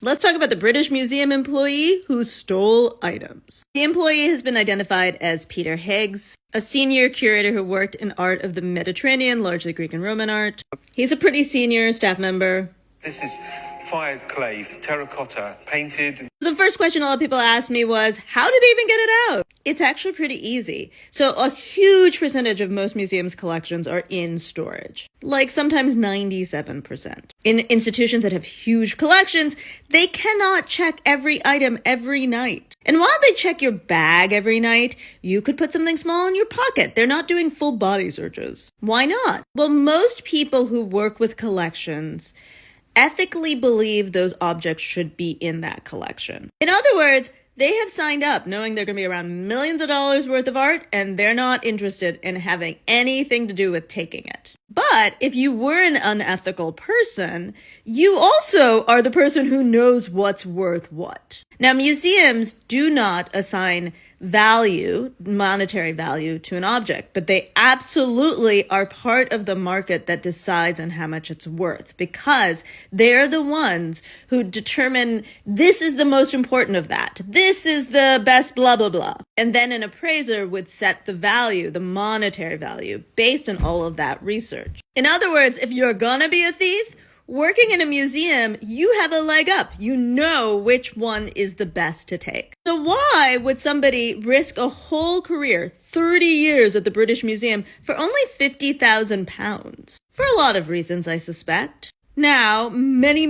Let's talk about the British Museum employee who stole items. The employee has been identified as Peter Higgs, a senior curator who worked in art of the Mediterranean, largely Greek and Roman art. He's a pretty senior staff member. This is fired clay, terracotta, painted. The first question a lot of people asked me was, how did they even get it out? It's actually pretty easy. So a huge percentage of most museums' collections are in storage, like sometimes 97%. In institutions that have huge collections, they cannot check every item every night. And while they check your bag every night, you could put something small in your pocket. They're not doing full body searches. Why not? Well, most people who work with collections ethically believe those objects should be in that collection. In other words, they have signed up knowing they're going to be around millions of dollars worth of art, and they're not interested in having anything to do with taking it. But if you were an unethical person, you also are the person who knows what's worth what. Now, museums do not assign value, monetary value, to an object, but they absolutely are part of the market that decides on how much it's worth, because they're the ones who determine this is the most important of that. This is the best blah, blah, blah. And then an appraiser would set the value, the monetary value, based on all of that research. In other words, if you're gonna be a thief, working in a museum, you have a leg up. You know which one is the best to take. So why would somebody risk a whole career, 30 years at the British Museum, for only £50,000? For a lot of reasons, I suspect. Now, many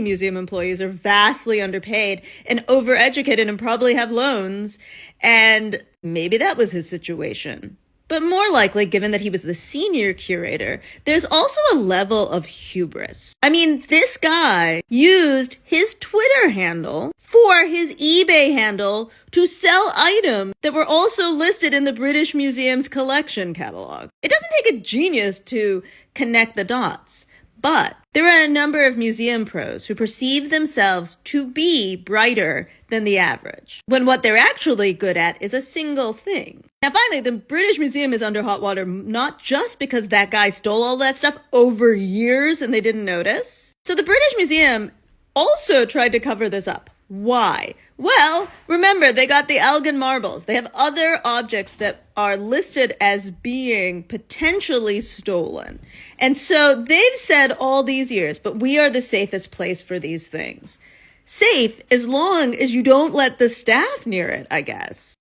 museum employees are vastly underpaid and overeducated and probably have loans, and maybe that was his situation. But more likely, given that he was the senior curator, there's also a level of hubris. I mean, this guy used his Twitter handle for his eBay handle to sell items that were also listed in the British Museum's collection catalog. It doesn't take a genius to connect the dots. But there are a number of museum pros who perceive themselves to be brighter than the average, when what they're actually good at is a single thing. Now, finally, the British Museum is under hot water, not just because that guy stole all that stuff over years and they didn't notice. So the British Museum also tried to cover this up. Why? Well, remember, they got the Elgin marbles. They have other objects that are listed as being potentially stolen. And so they've said all these years, but we are the safest place for these things. Safe as long as you don't let the staff near it, I guess.